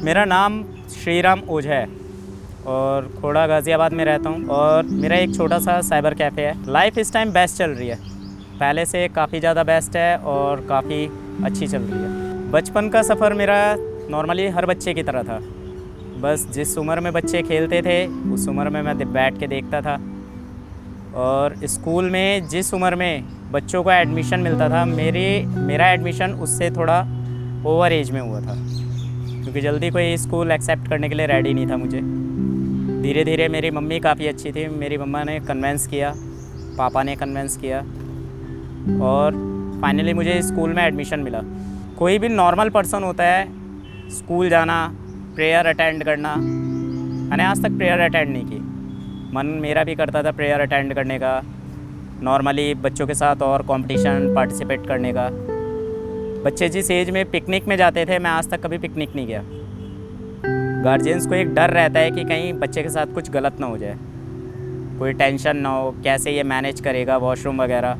मेरा नाम श्रीराम ओझा है और खोड़ा गाज़ियाबाद में रहता हूँ और मेरा एक छोटा सा साइबर कैफ़े है। लाइफ इस टाइम बेस्ट चल रही है, पहले से काफ़ी ज़्यादा बेस्ट है और काफ़ी अच्छी चल रही है। बचपन का सफ़र मेरा नॉर्मली हर बच्चे की तरह था। बस जिस उम्र में बच्चे खेलते थे उस उम्र में मैं बैठ के देखता था, और स्कूल में जिस उम्र में बच्चों को एडमिशन मिलता था मेरा एडमिशन उससे थोड़ा ओवर एज में हुआ था, क्योंकि जल्दी कोई स्कूल एक्सेप्ट करने के लिए रेडी नहीं था मुझे। धीरे धीरे मेरी मम्मी काफ़ी अच्छी थी, मेरी मम्मा ने कन्वेंस किया, पापा ने कन्वेंस किया और फाइनली मुझे स्कूल में एडमिशन मिला। कोई भी नॉर्मल पर्सन होता है, स्कूल जाना, प्रेयर अटेंड करना। मैंने आज तक प्रेयर अटेंड नहीं की, मन मेरा भी करता था प्रेयर अटेंड करने का, नॉर्मली बच्चों के साथ और कंपटीशन पार्टिसिपेट करने का। बच्चे जिस एज में पिकनिक में जाते थे, मैं आज तक कभी पिकनिक नहीं गया। गार्जियंस को एक डर रहता है कि कहीं बच्चे के साथ कुछ गलत ना हो जाए, कोई टेंशन ना हो, कैसे ये मैनेज करेगा वॉशरूम वगैरह।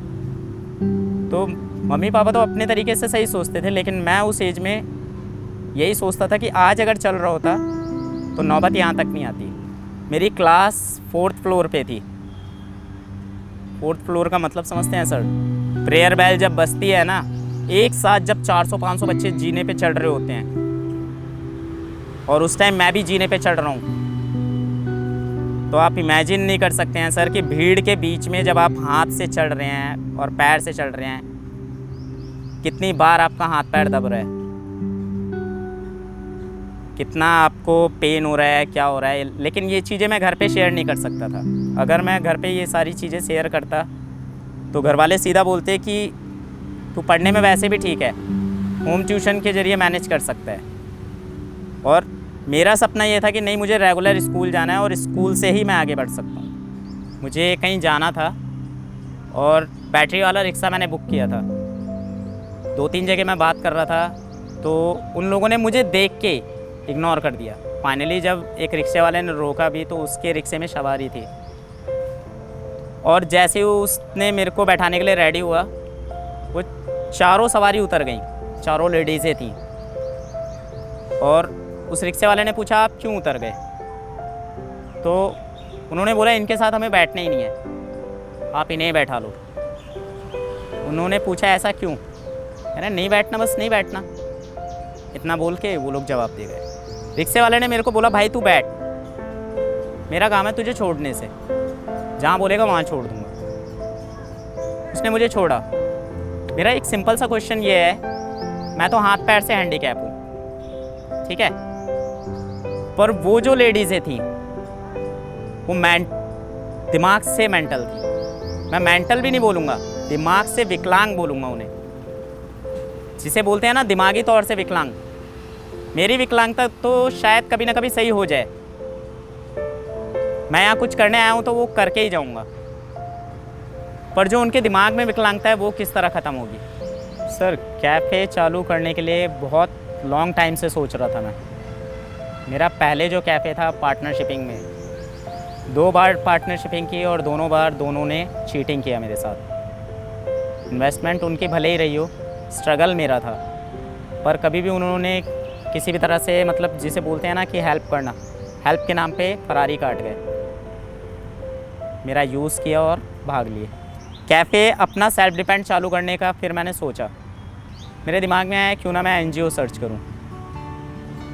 तो मम्मी पापा तो अपने तरीके से सही सोचते थे, लेकिन मैं उस एज में यही सोचता था कि आज अगर चल रहा होता तो नौबत यहाँ तक नहीं आती। मेरी क्लास 4th फ्लोर पे थी। 4th फ्लोर का मतलब समझते हैं सर? प्रेयर बेल जब बजती है ना, एक साथ जब 400-500 बच्चे जीने पे चढ़ रहे होते हैं, और उस टाइम मैं भी जीने पे चढ़ रहा हूँ, तो आप इमेजिन नहीं कर सकते हैं सर कि भीड़ के बीच में जब आप हाथ से चढ़ रहे हैं और पैर से चढ़ रहे हैं, कितनी बार आपका हाथ पैर दब रहा है, कितना आपको पेन हो रहा है, क्या हो रहा है। लेकिन ये चीज़ें मैं घर पे शेयर नहीं कर सकता था। अगर मैं घर पे ये सारी चीज़ें शेयर करता तो घर वाले सीधा बोलते कि तू पढ़ने में वैसे भी ठीक है, होम ट्यूशन के ज़रिए मैनेज कर सकता है। और मेरा सपना ये था कि नहीं, मुझे रेगुलर स्कूल जाना है और स्कूल से ही मैं आगे बढ़ सकता हूँ। मुझे कहीं जाना था और बैटरी वाला रिक्शा मैंने बुक किया था। 2-3 जगह मैं बात कर रहा था तो उन लोगों ने मुझे देख के इग्नोर कर दिया। फाइनली जब एक रिक्शे वाले ने रोका भी तो उसके रिक्शे में सवारी थी, और जैसे ही उसने मेरे को बैठाने के लिए रेडी हुआ, वो चारों सवारी उतर गई, चारों लेडीज़ें थीं। और उस रिक्शे वाले ने पूछा आप क्यों उतर गए, तो उन्होंने बोला इनके साथ हमें बैठना ही नहीं है, आप इन्हें बैठा लो। उन्होंने पूछा ऐसा क्यों, मैंने नहीं बैठना, बस नहीं बैठना, इतना बोल के वो लोग जवाब दे गए। रिक्शे वाले ने मेरे को बोला भाई तू बैठ, मेरा काम है तुझे छोड़ने से, जहाँ बोलेगा वहाँ छोड़ दूँगा। उसने मुझे छोड़ा। मेरा एक सिंपल सा क्वेश्चन ये है, मैं तो हाथ पैर से हैंडीकैप हूँ, ठीक है, पर वो जो लेडीज़ें थी वो दिमाग से मेंटल थी। मैं मेंटल भी नहीं बोलूँगा, दिमाग से विकलांग बोलूँगा उन्हें, जिसे बोलते हैं ना दिमागी तौर से विकलांग। मेरी विकलांगता तो शायद कभी ना कभी सही हो जाए। मैं यहाँ कुछ करने आया हूँ तो वो करके ही जाऊँगा, पर जो उनके दिमाग में विकलांगता है वो किस तरह ख़त्म होगी। सर, कैफ़े चालू करने के लिए बहुत लॉन्ग टाइम से सोच रहा था मैं। मेरा पहले जो कैफ़े था पार्टनरशिपिंग में, 2 बार पार्टनरशिपिंग की और दोनों बार दोनों ने चीटिंग किया मेरे साथ। इन्वेस्टमेंट उनकी भले ही रही हो, स्ट्रगल मेरा था, पर कभी भी उन्होंने किसी भी तरह से, मतलब जिसे बोलते हैं ना कि हेल्प करना, हेल्प के नाम पे फरारी काट गए, मेरा यूज़ किया और भाग लिए। कैफ़े अपना सेल्फ डिपेंड चालू करने का फिर मैंने सोचा, मेरे दिमाग में आया क्यों ना मैं NGO सर्च करूं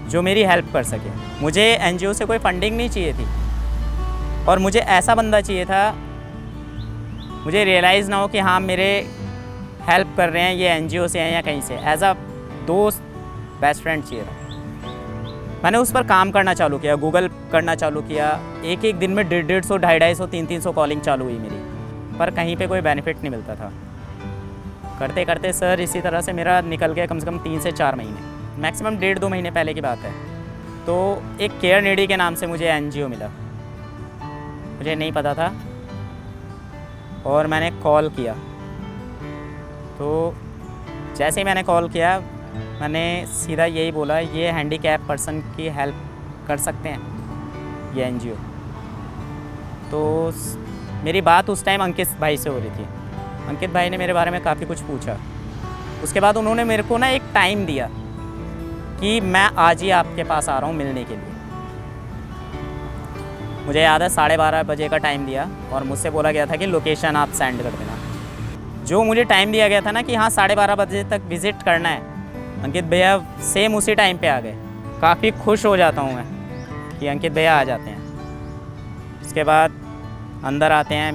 जो मेरी हेल्प कर सके। मुझे NGO से कोई फंडिंग नहीं चाहिए थी, और मुझे ऐसा बंदा चाहिए था, मुझे रियलाइज़ ना हो कि हाँ मेरे हेल्प कर रहे हैं ये NGO से हैं या कहीं से। एज अ दोस्त, बेस्ट फ्रेंड चाहिए था। मैंने उस पर काम करना चालू किया, गूगल करना चालू किया। एक दिन में 150-150, 250-250, 300 कॉलिंग चालू हुई मेरी, पर कहीं पे कोई बेनिफिट नहीं मिलता था। करते करते सर इसी तरह से मेरा निकल गया कम से कम 3 से 4 महीने, मैक्सिमम 1.5-2 महीने पहले की बात है। तो एक केयर नीडी के नाम से मुझे NGO मिला, मुझे नहीं पता था, और मैंने कॉल किया। तो जैसे ही मैंने कॉल किया, मैंने सीधा यही बोला ये हैंडीकैप पर्सन की हेल्प कर सकते हैं ये NGO। तो मेरी बात उस टाइम अंकित भाई से हो रही थी। अंकित भाई ने मेरे बारे में काफ़ी कुछ पूछा। उसके बाद उन्होंने मेरे को ना एक टाइम दिया कि मैं आज ही आपके पास आ रहा हूँ मिलने के लिए। मुझे याद है 12:30 बजे का टाइम दिया और मुझसे बोला गया था कि लोकेशन आप सेंड कर देना। जो मुझे टाइम दिया गया था ना कि हाँ 12:30 बजे तक विज़िट करना है, अंकित भैया सेम उसी टाइम पे आ गए। काफ़ी खुश हो जाता हूँ मैं कि अंकित भैया आ जाते हैं। उसके बाद अंदर आते हैं,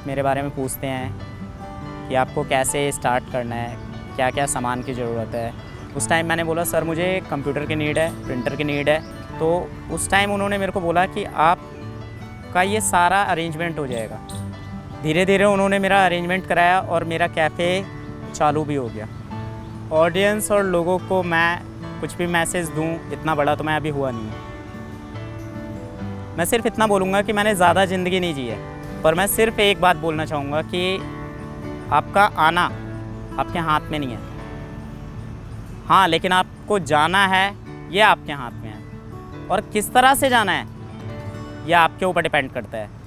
मेरे बारे में पूछते हैं कि आपको कैसे स्टार्ट करना है, क्या क्या सामान की ज़रूरत है। उस टाइम मैंने बोला सर मुझे कंप्यूटर की नीड है, प्रिंटर की नीड है। तो उस टाइम उन्होंने मेरे को बोला कि आपका ये सारा अरेंजमेंट हो जाएगा। धीरे धीरे उन्होंने मेरा अरेंजमेंट कराया और मेरा कैफ़े चालू भी हो गया। ऑडियंस और लोगों को मैं कुछ भी मैसेज दूं, इतना बड़ा तो मैं अभी हुआ नहीं हूँ। मैं सिर्फ इतना बोलूँगा कि मैंने ज़्यादा ज़िंदगी नहीं जी है, पर मैं सिर्फ एक बात बोलना चाहूँगा कि आपका आना आपके हाथ में नहीं है। हाँ, लेकिन आपको जाना है, ये आपके हाथ में है। और किस तरह से जाना है, ये आपके ऊपर डिपेंड करता है।